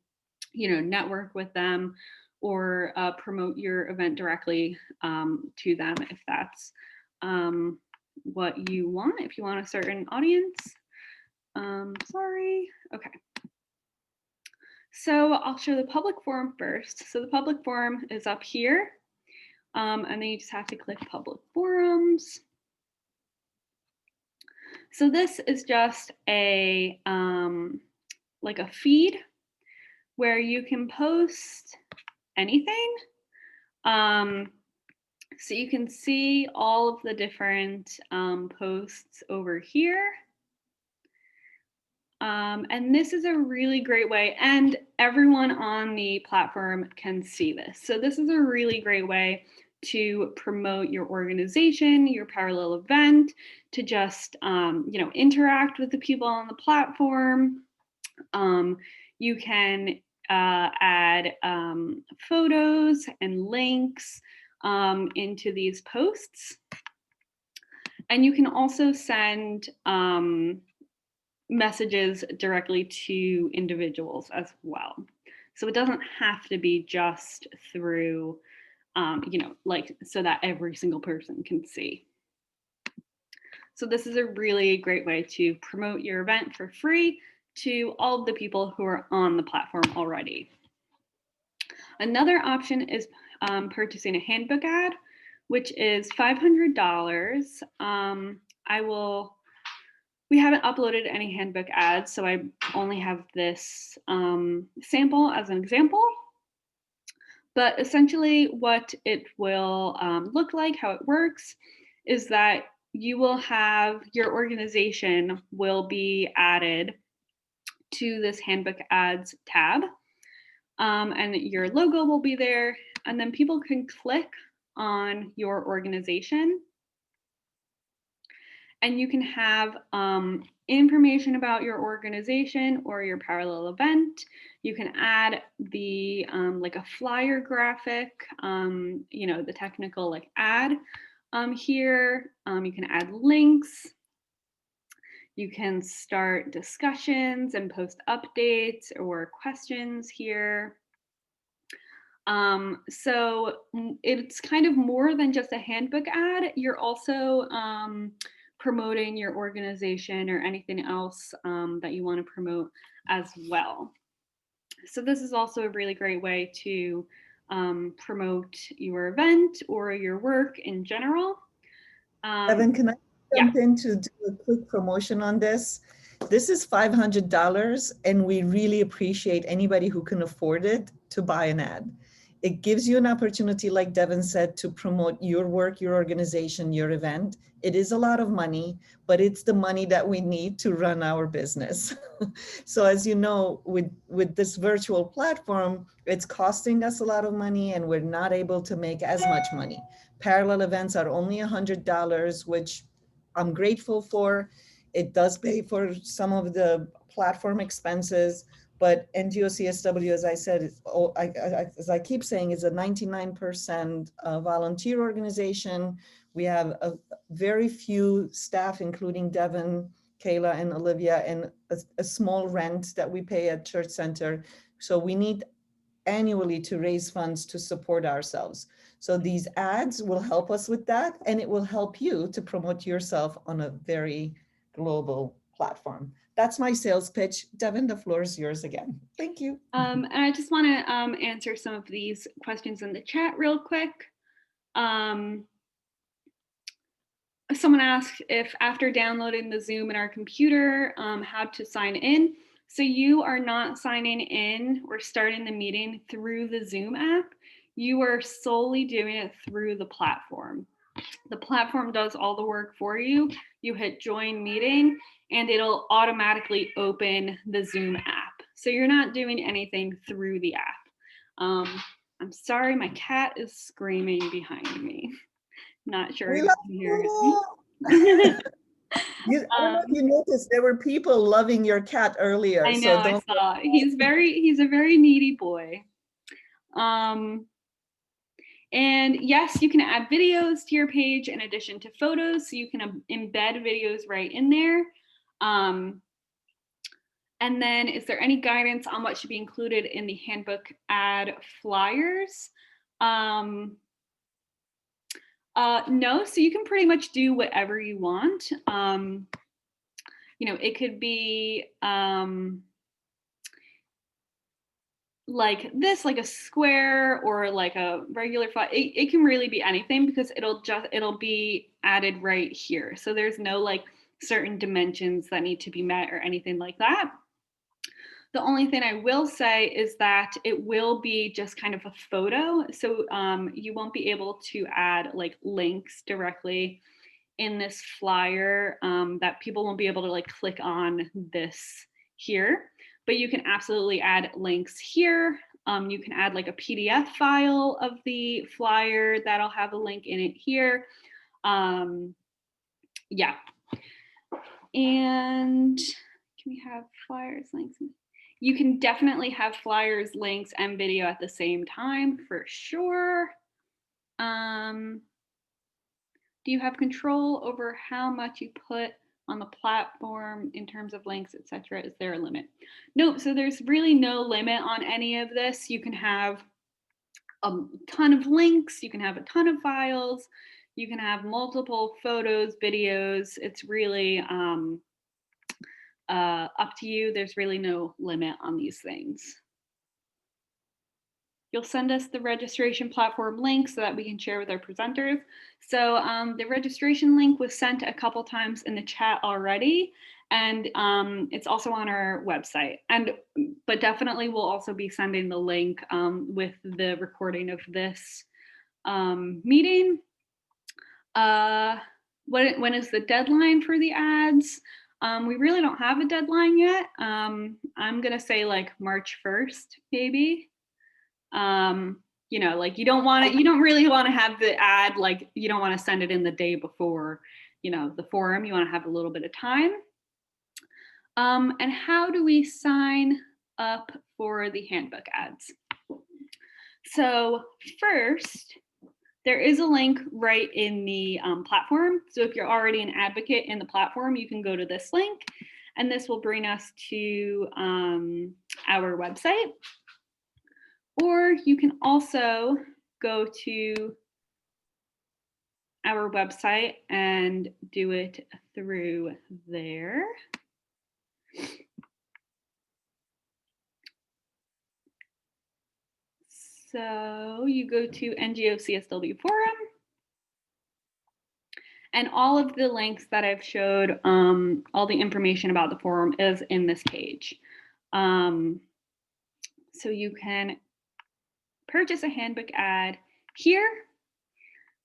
network with them or promote your event directly to them if that's what you want, if you want a certain audience. Sorry, okay. So I'll show the public forum first. So the public forum is up here. And then you just have to click public forums. So this is just a like a feed where you can post anything. So you can see all of the different posts over here. And this is a really great way, and everyone on the platform can see this. So this is a really great way to promote your organization, your parallel event, to just interact with the people on the platform. You can add photos and links into these posts, and you can also send messages directly to individuals as well. So it doesn't have to be just through so that every single person can see. So this is a really great way to promote your event for free to all of the people who are on the platform already. Another option is purchasing a handbook ad, which is $500. We haven't uploaded any handbook ads, so I only have this sample as an example. But essentially what it will look like, how it works, is that you will have, your organization will be added to this Handbook Ads tab, and your logo will be there, and then people can click on your organization, and you can have information about your organization or your parallel event. You can add the like a flyer graphic, the technical ad here. You can add links. You can start discussions and post updates or questions here. So it's kind of more than just a handbook ad. You're also promoting your organization or anything else that you want to promote as well. So this is also a really great way to promote your event or your work in general. Evan, can I jump in to do a quick promotion on this? This is $500, and we really appreciate anybody who can afford it to buy an ad. It gives you an opportunity, like Devin said, to promote your work, your organization, your event. It is a lot of money, but it's the money that we need to run our business. So as you know, with this virtual platform, it's costing us a lot of money and we're not able to make as much money. Parallel events are only $100, which I'm grateful for. It does pay for some of the platform expenses, but NGO CSW, as I said, as I keep saying, is a 99% volunteer organization. We have a very few staff, including Devin, Kayla, and Olivia, and a small rent that we pay at Church Center. So we need annually to raise funds to support ourselves. So these ads will help us with that, and it will help you to promote yourself on a very global platform. That's my sales pitch. Devin, the floor is yours again. Thank you. And I just want to answer some of these questions in the chat real quick. Someone asked if after downloading the Zoom in our computer, how to sign in. So you are not signing in or starting the meeting through the Zoom app. You are solely doing it through the platform. The platform does all the work for you. You hit join meeting and it'll automatically open the Zoom app. So you're not doing anything through the app. I'm sorry, my cat is screaming behind me. Not sure if you can hear it. I don't know if you noticed, there were people loving your cat earlier. I know, I saw. He's a very needy boy. And yes, you can add videos to your page in addition to photos, so you can embed videos right in there. And then, is there any guidance on what should be included in the handbook ad flyers? No, so you can pretty much do whatever you want. You know, it could be like this, like a square or like a regular file. It can really be anything because it'll be added right here. So there's no like certain dimensions that need to be met or anything like that. The only thing I will say is that it will be just kind of a photo. So you won't be able to add like links directly in this flyer, that people won't be able to like click on this here, but you can absolutely add links here. You can add like a PDF file of the flyer that'll have a link in it here. Yeah. And can we have flyers, links? You can definitely have flyers, links, and video at the same time for sure. Do you have control over how much you put on the platform in terms of links, etc.? Is there a limit? No, so there's really no limit on any of this. You can have a ton of links, you can have a ton of files, you can have multiple photos, videos. It's really up to you. There's really no limit on these things. You'll send us the registration platform link so that we can share with our presenters. So the registration link was sent a couple times in the chat already, and it's also on our website. But definitely we'll also be sending the link with the recording of this meeting. When is the deadline for the ads? We really don't have a deadline yet. I'm gonna say like March 1st, maybe. You know, like you don't really want to have the ad, like you don't want to send it in the day before, you know, the forum. You want to have a little bit of time. And how do we sign up for the handbook ads? So first, There is a link right in the platform. So if you're already an advocate in the platform, you can go to this link, and this will bring us to our website. Or you can also go to our website and do it through there. So you go to NGO CSW Forum, and all of the links that I've showed, all the information about the forum is in this page. So you can purchase a handbook ad here,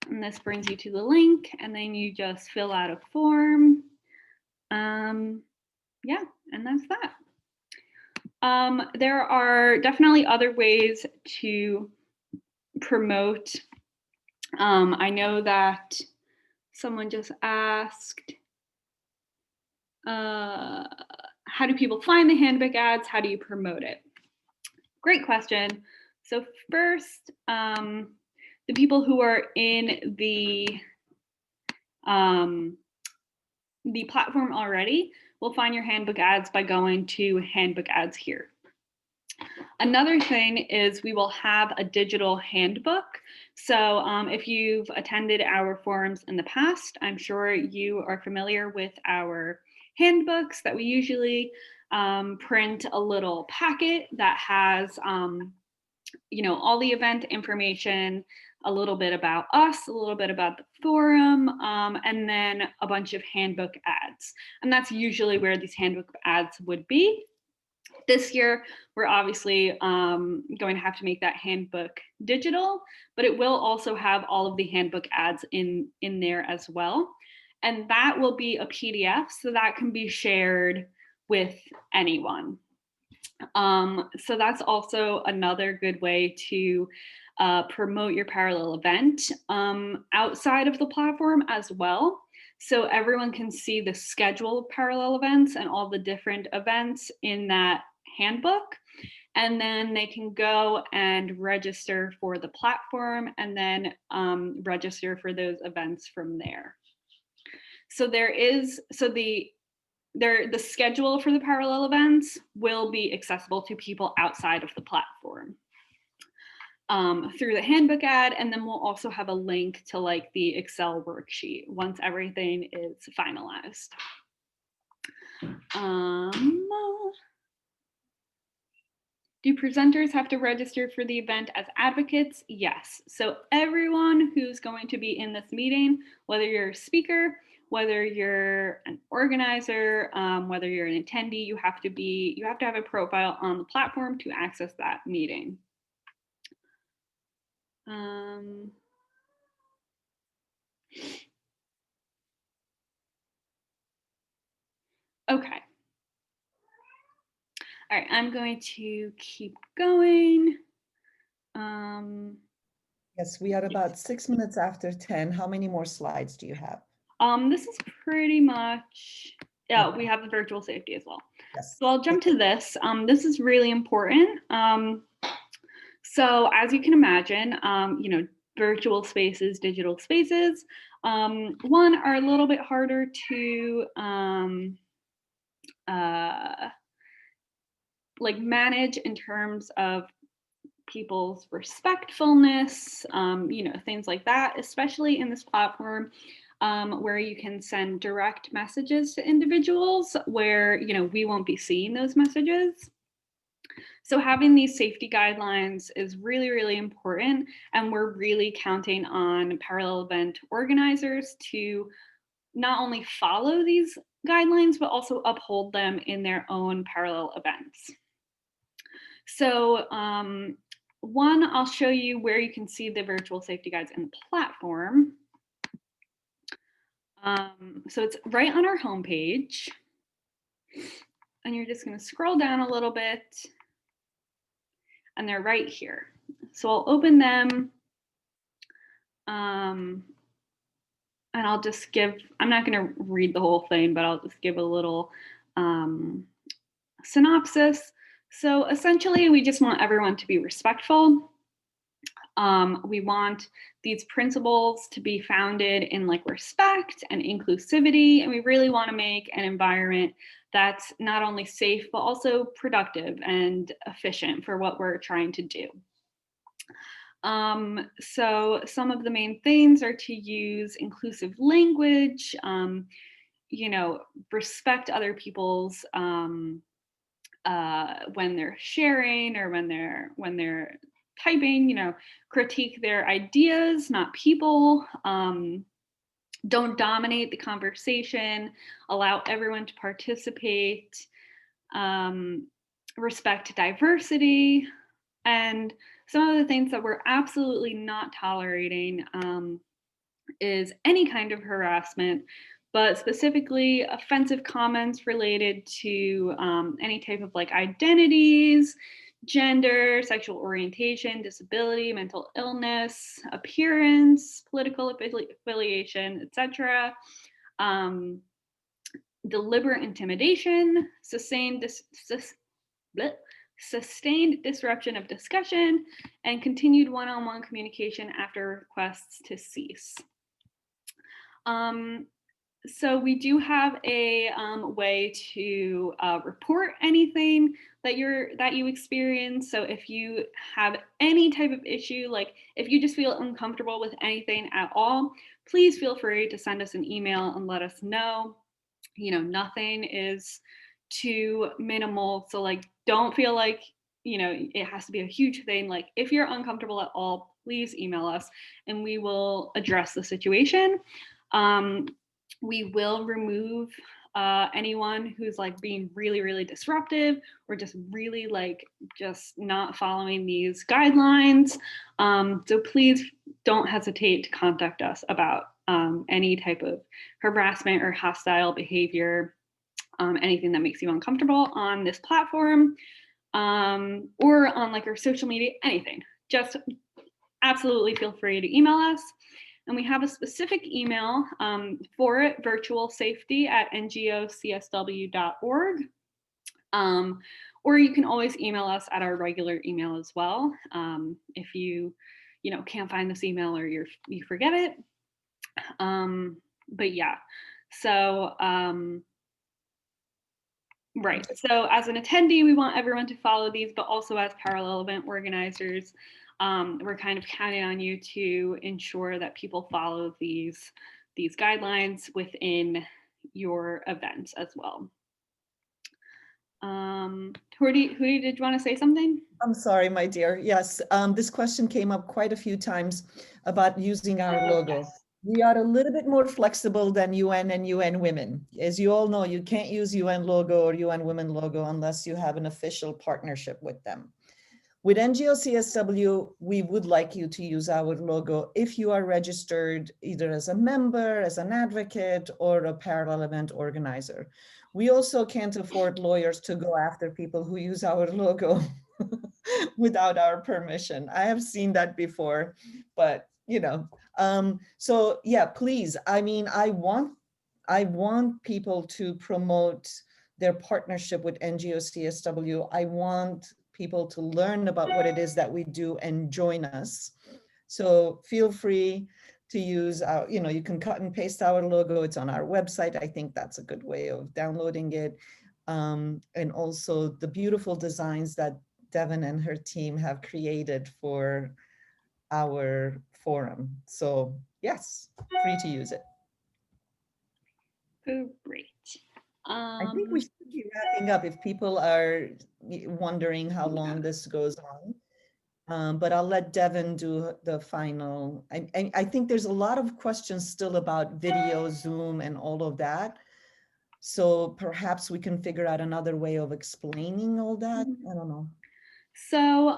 and this brings you to the link, and then you just fill out a form. Yeah, and that's that. There are definitely other ways to promote. I know that someone just asked, how do people find the handbook ads? How do you promote it? Great question. So first, the people who are in the platform already will find your handbook ads by going to handbook ads here. Another thing is we will have a digital handbook. So if you've attended our forums in the past, I'm sure you are familiar with our handbooks that we usually print a little packet that has you know, all the event information, a little bit about us, a little bit about the forum, and then a bunch of handbook ads. And that's usually where these handbook ads would be. This year, we're obviously going to have to make that handbook digital, but it will also have all of the handbook ads in there as well. And that will be a PDF, so that can be shared with anyone. So that's also another good way to promote your parallel event outside of the platform as well. So everyone can see the schedule of parallel events and all the different events in that handbook. And then they can go and register for the platform and then register for those events from there. So the schedule for the parallel events will be accessible to people outside of the platform through the handbook ad, and then we'll also have a link to like the Excel worksheet once everything is finalized. Do presenters have to register for the event as advocates? Yes. So everyone who's going to be in this meeting, whether you're a speaker, whether you're an organizer, whether you're an attendee, you have to have a profile on the platform to access that meeting. Okay. All right, I'm going to keep going. Yes, we are about 6 minutes after 10. How many more slides do you have? This is pretty much, yeah, we have the virtual safety as well. Yes. So I'll jump to this. This is really important. So as you can imagine, you know, virtual spaces, digital spaces, one are a little bit harder to like manage in terms of people's respectfulness, you know, things like that, especially in this platform where you can send direct messages to individuals where, you know, we won't be seeing those messages. So having these safety guidelines is really, really important. And we're really counting on parallel event organizers to not only follow these guidelines, but also uphold them in their own parallel events. So one, I'll show you where you can see the virtual safety guides in the platform. So it's right on our homepage. And you're just going to scroll down a little bit. And they're right here. So I'll open them. And I'll just give, I'm not going to read the whole thing, but I'll just give a little synopsis. So essentially, we just want everyone to be respectful. We want these principles to be founded in like respect and inclusivity. And we really want to make an environment that's not only safe, but also productive and efficient for what we're trying to do. So some of the main things are to use inclusive language, you know, respect other people's when they're sharing or when they're typing, you know, critique their ideas, not people. Don't dominate the conversation, allow everyone to participate, respect diversity. And some of the things that we're absolutely not tolerating is any kind of harassment, but specifically offensive comments related to any type of like identities, gender, sexual orientation, disability, mental illness, appearance, political affiliation, etc. Deliberate intimidation, sustained disruption of discussion, and continued one-on-one communication after requests to cease. So we do have a way to report anything that you experience. So if you have any type of issue, like if you just feel uncomfortable with anything at all, please feel free to send us an email and let us know. You know, nothing is too minimal. So like, don't feel like, you know, it has to be a huge thing. Like if you're uncomfortable at all, please email us and we will address the situation. We will remove anyone who's like being really, really disruptive or just really like just not following these guidelines. So please don't hesitate to contact us about any type of harassment or hostile behavior, anything that makes you uncomfortable on this platform or on like our social media, anything. Just absolutely feel free to email us. And we have a specific email for it, virtualsafety@ngocsw.org. Or you can always email us at our regular email as well. If you can't find this email or you forget it. But yeah, so right. So as an attendee, we want everyone to follow these, but also as parallel event organizers, we're kind of counting on you to ensure that people follow these guidelines within your events as well. Hootie, did you want to say something? I'm sorry, my dear. Yes, this question came up quite a few times about using our logo. We are a little bit more flexible than UN and UN Women. As you all know, you can't use UN logo or UN Women logo unless you have an official partnership with them. With NGO CSW, we would like you to use our logo if you are registered either as a member, as an advocate, or a parallel event organizer. We also can't afford lawyers to go after people who use our logo without our permission. I have seen that before, but you know. So yeah, please. I mean, I want people to promote their partnership with NGO CSW. I want people to learn about what it is that we do and join us. So feel free to use our, you can cut and paste our logo. It's on our website. I think that's a good way of downloading it. And also the beautiful designs that Devin and her team have created for our forum. So yes, free to use it. Oh, great. I think we should be wrapping up if people are wondering how long this goes on. But I'll let Devin do the final. I think there's a lot of questions still about video, Zoom, and all of that. So perhaps we can figure out another way of explaining all that. I don't know. So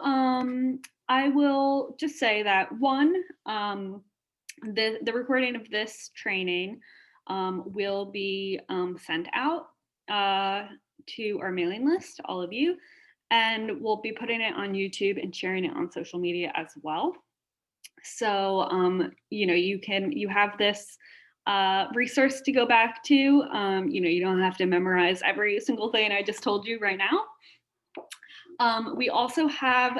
I will just say that one, the recording of this training will be sent out to our mailing list, all of you, and we'll be putting it on YouTube and sharing it on social media as well. So you have this resource to go back to. You don't have to memorize every single thing I just told you right now. We also have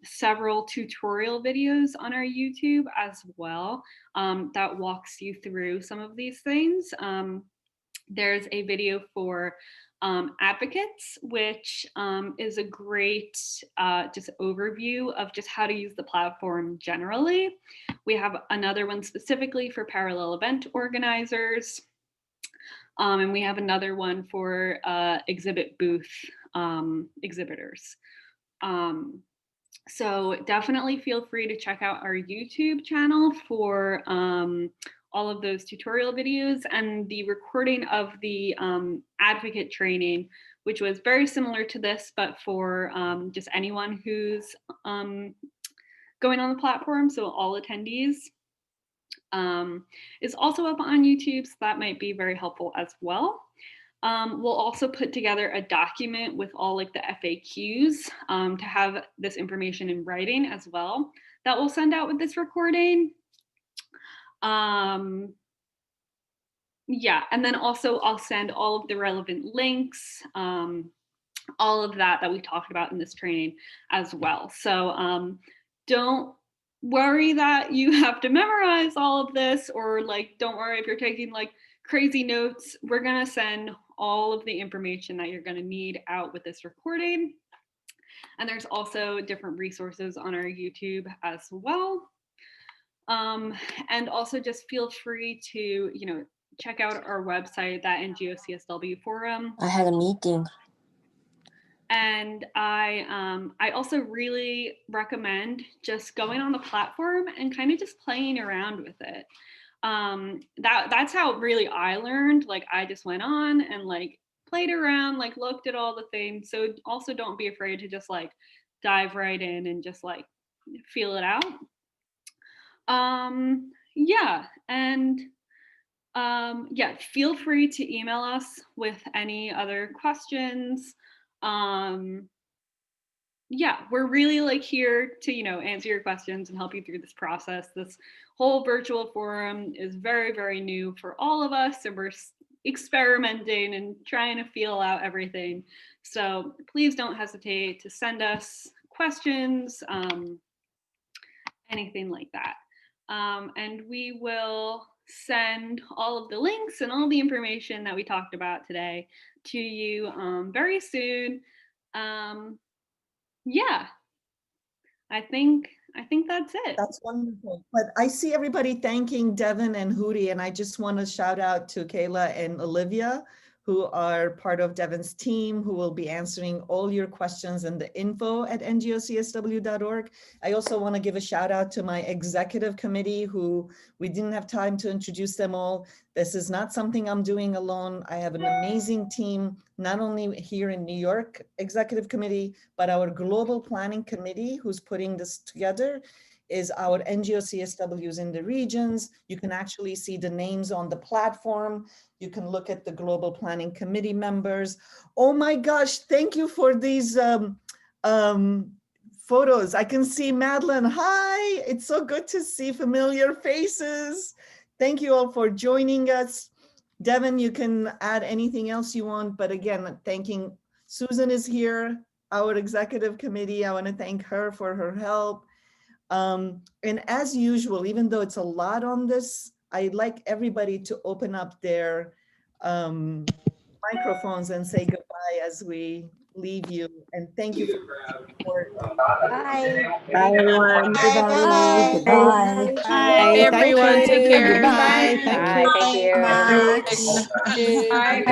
several tutorial videos on our YouTube as well that walks you through some of these things. There's a video for advocates, which is a great just overview of just how to use the platform generally. We have another one specifically for parallel event organizers. And we have another one for exhibit booth exhibitors. So definitely feel free to check out our YouTube channel for all of those tutorial videos and the recording of the advocate training, which was very similar to this, but for just anyone who's going on the platform, so all attendees. Is also up on YouTube, so that might be very helpful as well. We'll also put together a document with all like the FAQs to have this information in writing as well that we'll send out with this recording. Yeah, and then also I'll send all of the relevant links, all of that we talked about in this training as well. So don't worry that you have to memorize all of this, or like don't worry if you're taking like crazy notes. We're gonna send all of the information that you're gonna need out with this recording. And there's also different resources on our YouTube as well. And also just feel free to, check out our website, that NGO CSW Forum. I had a meeting. And I also really recommend just going on the platform and kind of just playing around with it. That's how really I learned. Like I just went on and like played around, like looked at all the things. So also don't be afraid to just like dive right in and just like feel it out. Yeah, and yeah, feel free to email us with any other questions. Yeah, we're really like here to, answer your questions and help you through this process. This whole virtual forum is very, very new for all of us, and we're experimenting and trying to feel out everything. So please don't hesitate to send us questions, anything like that. And we will send all of the links and all the information that we talked about today to you very soon. Yeah, I think that's it. That's wonderful. But I see everybody thanking Devin and Hootie, and I just want to shout out to Kayla and Olivia, who are part of Devin's team, who will be answering all your questions in the info at ngocsw.org. I also want to give a shout out to my executive committee, who we didn't have time to introduce them all. This is not something I'm doing alone. I have an amazing team, not only here in New York executive committee, but our global planning committee who's putting this together is our NGO CSWs in the regions. You can actually see the names on the platform. You can look at the global planning committee members. Oh my gosh, thank you for these photos. I can see Madeline. Hi, it's so good to see familiar faces. Thank you all for joining us. Devin, you can add anything else you want, but again, thanking Susan is here, our executive committee. I want to thank her for her help. And as usual, even though it's a lot on this, I'd like everybody to open up their microphones and say goodbye as we leave you. And thank you for your support. Bye. Bye, everyone. Bye. Goodbye. Bye, everyone. Take care. Goodbye. Bye. Thank you. Much. Bye.